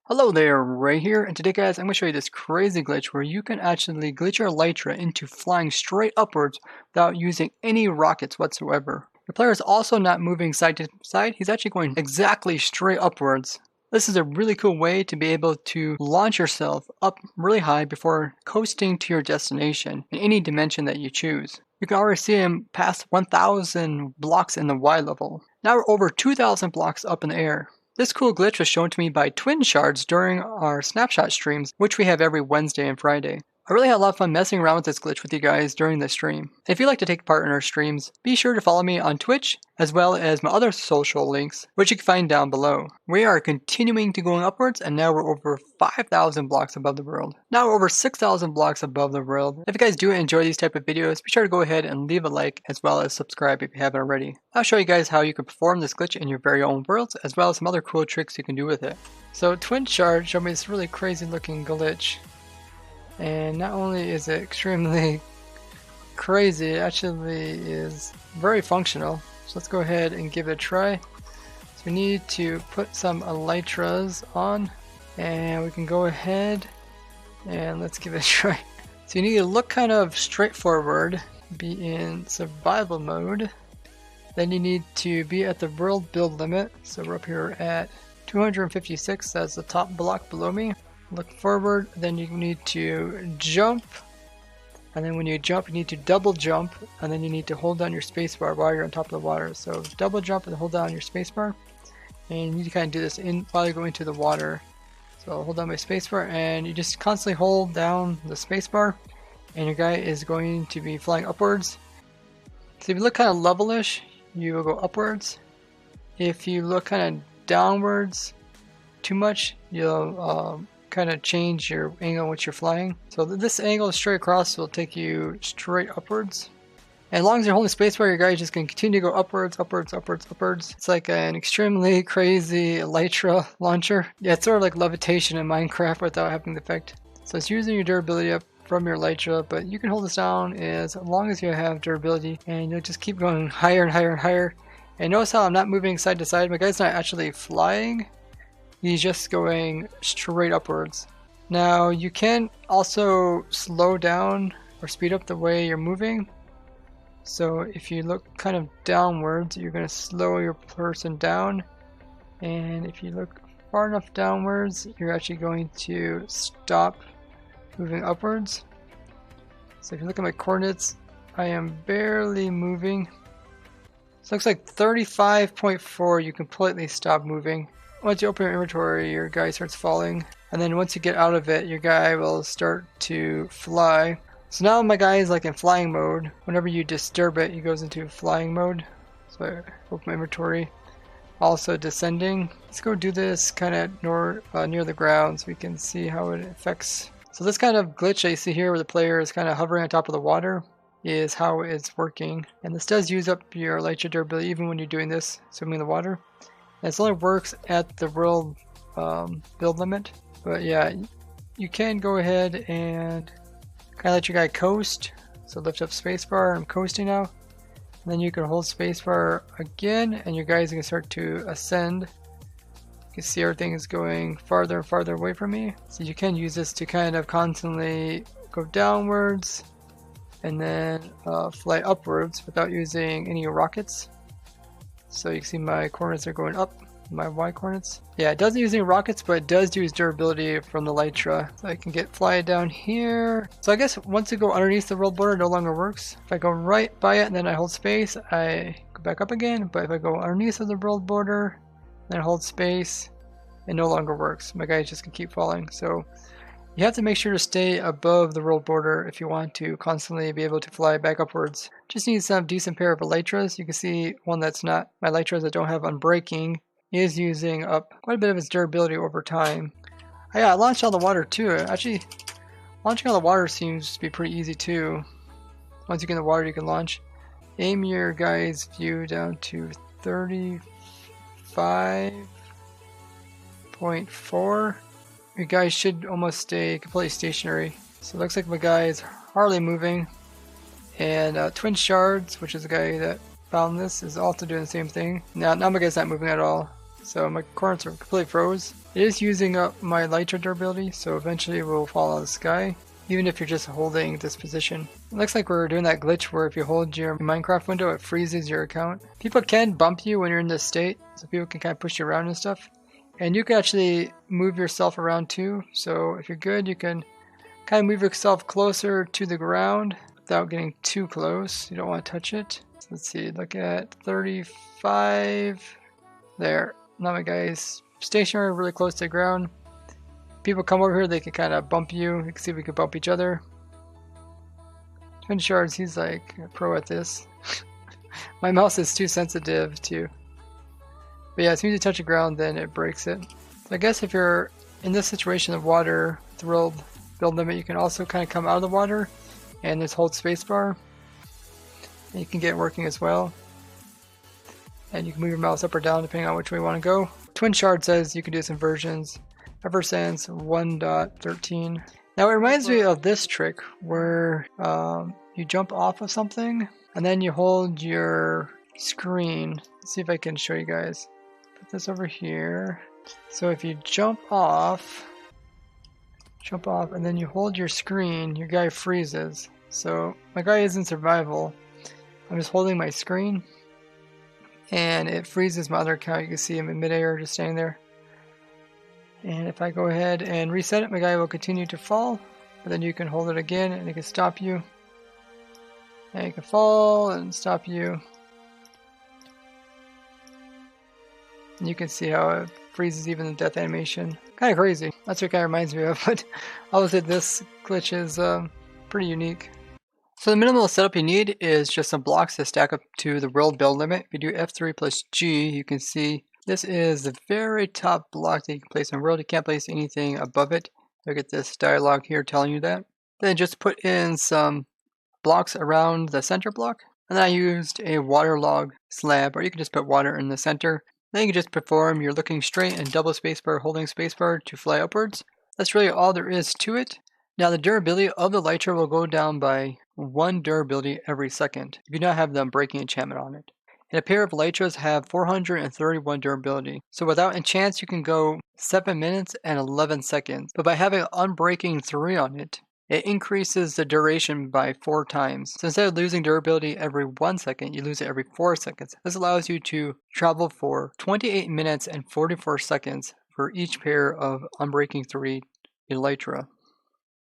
Hello there, Ray here, and today guys, I'm going to show you this crazy glitch where you can actually glitch your Elytra into flying straight upwards without using any rockets whatsoever. The player is also not moving side to side, he's actually going exactly straight upwards. This is a really cool way to be able to launch yourself up really high before coasting to your destination in any dimension that you choose. You can already see him past 1,000 blocks in the Y level. Now we're over 2,000 blocks up in the air. This cool glitch was shown to me by Twin Shards during our snapshot streams, which we have every Wednesday and Friday. I really had a lot of fun messing around with this glitch with you guys during the stream. If you'd like to take part in our streams, be sure to follow me on Twitch, as well as my other social links, which you can find down below. We are continuing to going upwards, and now we're over 5,000 blocks above the world. Now we're over 6,000 blocks above the world. If you guys do enjoy these type of videos, be sure to go ahead and leave a like, as well as subscribe if you haven't already. I'll show you guys how you can perform this glitch in your very own worlds, as well as some other cool tricks you can do with it. So Twin Shard showed me this really crazy looking glitch. And not only is it extremely crazy, it actually is very functional. So let's go ahead and give it a try. So we need to put some Elytras on, and we can go ahead and let's give it a try. So you need to look kind of straightforward, be in survival mode. Then you need to be at the world build limit. So we're up here at 256, that's the top block below me. Look forward, then you need to jump, and then when you jump you need to double jump, and then you need to hold down your spacebar while you're on top of the water. So double jump and hold down your spacebar, and you need to kind of do this while you're going into the water. So I'll hold down my spacebar, and you just constantly hold down the spacebar, and your guy is going to be flying upwards. So if you look kind of levelish, you will go upwards. If you look kind of downwards too much, you'll kind of change your angle in which you're flying. So this angle straight across will take you straight upwards. And as long as you're holding spacebar, your guy is just going to continue to go upwards, upwards, upwards, upwards. It's like an extremely crazy Elytra launcher. Yeah, it's sort of like levitation in Minecraft without having the effect. So it's using your durability up from your Elytra, but you can hold this down as long as you have durability, and you'll just keep going higher and higher and higher. And notice how I'm not moving side to side. My guy's not actually flying. He's just going straight upwards. Now you can also slow down or speed up the way you're moving. So if you look kind of downwards, you're going to slow your person down. And if you look far enough downwards, you're actually going to stop moving upwards. So if you look at my coordinates, I am barely moving. So it looks like 35.4, you completely stop moving. Once you open your inventory, your guy starts falling, and then once you get out of it, your guy will start to fly. So now my guy is like in flying mode. Whenever you disturb it, he goes into flying mode. So I open my inventory. Also descending. Let's go do this kind of near the ground so we can see how it affects. So this kind of glitch that you see here where the player is kind of hovering on top of the water is how it's working. And this does use up your Elytra durability even when you're doing this, swimming in the water. This only works at the world build limit, but yeah, you can go ahead and kind of let your guy coast. So lift up spacebar, I'm coasting now. And then you can hold spacebar again, and your guys can start to ascend. You can see everything is going farther and farther away from me. So you can use this to kind of constantly go downwards and then fly upwards without using any rockets. So you can see my coordinates are going up, my Y coordinates. Yeah, it doesn't use any rockets, but it does use durability from the Elytra. So I can fly down here. So I guess once you go underneath the world border, it no longer works. If I go right by it and then I hold space, I go back up again. But if I go underneath of the world border, then hold space, it no longer works. My guy just can keep falling. So you have to make sure to stay above the world border if you want to constantly be able to fly back upwards. Just need some decent pair of Elytras. You can see one that's not my Elytras that don't have unbreaking is using up quite a bit of its durability over time. Oh yeah, I launched on the water too. Actually, launching on the water seems to be pretty easy too. Once you get in the water, you can launch. Aim your guy's view down to 35.4. Your guy should almost stay completely stationary. So it looks like my guy is hardly moving. And Twin Shards, which is the guy that found this, is also doing the same thing. Now my guy's not moving at all. So my coordinates are completely froze. It is using up my Elytra durability, so eventually it will fall out of the sky, even if you're just holding this position. It looks like we're doing that glitch where if you hold your Minecraft window, it freezes your account. People can bump you when you're in this state, so people can kind of push you around and stuff. And you can actually move yourself around too, so if you're good, you can kind of move yourself closer to the ground without getting too close. You don't want to touch it. So let's see, look at 35. There. Now my guy is stationary, really close to the ground. People come over here, they can kind of bump you. You can see if we can bump each other. Twin Shards, he's like a pro at this. My mouse is too sensitive to. But yeah, as soon as you touch the ground, then it breaks it. So I guess if you're in this situation of water, the world build limit, you can also kind of come out of the water and just hold spacebar. And you can get it working as well. And you can move your mouse up or down depending on which way you want to go. Twin Shard says you can do some versions ever since 1.13. Now it reminds me of this trick where you jump off of something and then you hold your screen. Let's see if I can show you guys. Put this over here. So if you jump off and then you hold your screen, your guy freezes. So my guy is in survival. I'm just holding my screen and it freezes my other account. You can see him in midair just staying there. And if I go ahead and reset it, my guy will continue to fall. But then you can hold it again and it can stop you. And you can fall and stop you. And you can see how it freezes even the death animation. Kind of crazy. That's what it kind of reminds me of. But I would say this glitch is pretty unique. So the minimal setup you need is just some blocks that stack up to the world build limit. If you do F3 plus G, you can see this is the very top block that you can place in world. You can't place anything above it. Look at this dialog here telling you that. Then just put in some blocks around the center block. And then I used a waterlog slab, or you can just put water in the center. Then you can just perform your looking straight and double spacebar, holding spacebar to fly upwards. That's really all there is to it. Now the durability of the Elytra will go down by 1 durability every second if you do not have the unbreaking enchantment on it. And a pair of Elytras have 431 durability. So without enchants you can go 7 minutes and 11 seconds. But by having unbreaking 3 on it, it increases the duration by 4 times. So instead of losing durability every 1 second, you lose it every 4 seconds. This allows you to travel for 28 minutes and 44 seconds for each pair of unbreaking 3 Elytra.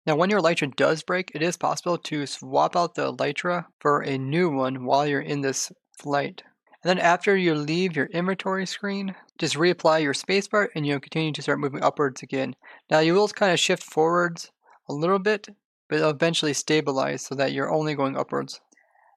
Now when your Elytra does break, it is possible to swap out the Elytra for a new one while you're in this flight. And then after you leave your inventory screen, just reapply your spacebar and you'll continue to start moving upwards again. Now you will kind of shift forwards a little bit, but it'll eventually stabilize so that you're only going upwards.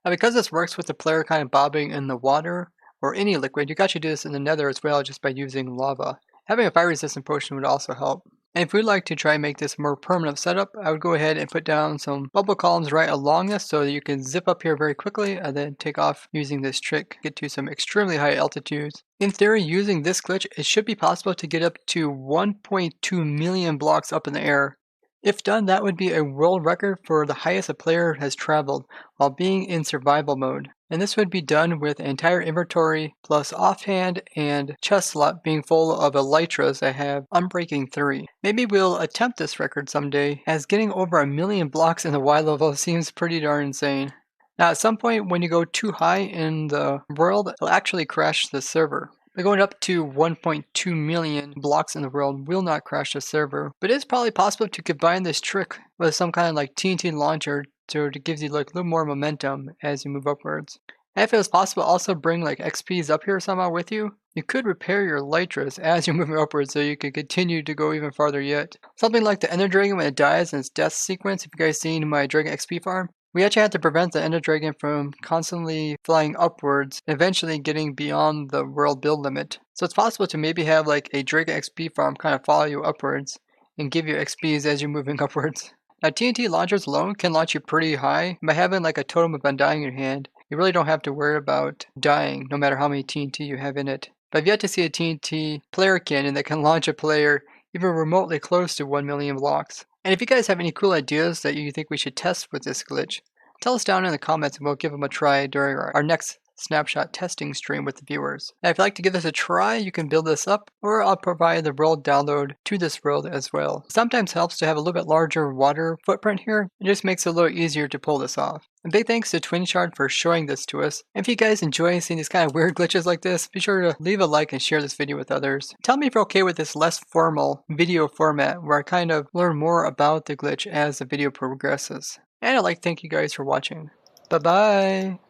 Now because this works with the player kind of bobbing in the water or any liquid, you can actually do this in the nether as well just by using lava. Having a fire resistant potion would also help. And if we'd like to try and make this a more permanent setup, I would go ahead and put down some bubble columns right along this so that you can zip up here very quickly and then take off using this trick, get to some extremely high altitudes. In theory, using this glitch, it should be possible to get up to 1.2 million blocks up in the air. If done, that would be a world record for the highest a player has traveled while being in survival mode. And this would be done with an entire inventory plus offhand and chest slot being full of Elytras that have unbreaking 3. Maybe we'll attempt this record someday, as getting over 1 million blocks in the Y level seems pretty darn insane. Now at some point when you go too high in the world, it'll actually crash the server. But going up to 1.2 million blocks in the world will not crash the server, but it's probably possible to combine this trick with some kind of like TNT launcher so it gives you like a little more momentum as you move upwards. And if it was possible, also bring like XPs up here somehow with you. You could repair your Elytras as you're moving upwards so you could continue to go even farther yet. Something like the Ender Dragon when it dies in its death sequence, if you guys seen my Dragon XP farm. We actually had to prevent the Ender Dragon from constantly flying upwards, eventually getting beyond the world build limit. So it's possible to maybe have like a Dragon XP farm kind of follow you upwards and give you XPs as you're moving upwards. Now TNT launchers alone can launch you pretty high. By having like a totem of undying in your hand, you really don't have to worry about dying no matter how many TNT you have in it. But I've yet to see a TNT player cannon that can launch a player even remotely close to 1 million blocks. And if you guys have any cool ideas that you think we should test with this glitch, tell us down in the comments and we'll give them a try during our next snapshot testing stream with the viewers. Now, if you'd like to give this a try, you can build this up, or I'll provide the world download to this world as well. It sometimes helps to have a little bit larger water footprint here. It just makes it a little easier to pull this off. And big thanks to TwinShard for showing this to us. And if you guys enjoy seeing these kind of weird glitches like this, be sure to leave a like and share this video with others. Tell me if you're okay with this less formal video format where I kind of learn more about the glitch as the video progresses. And I'd like to thank you guys for watching. Bye bye!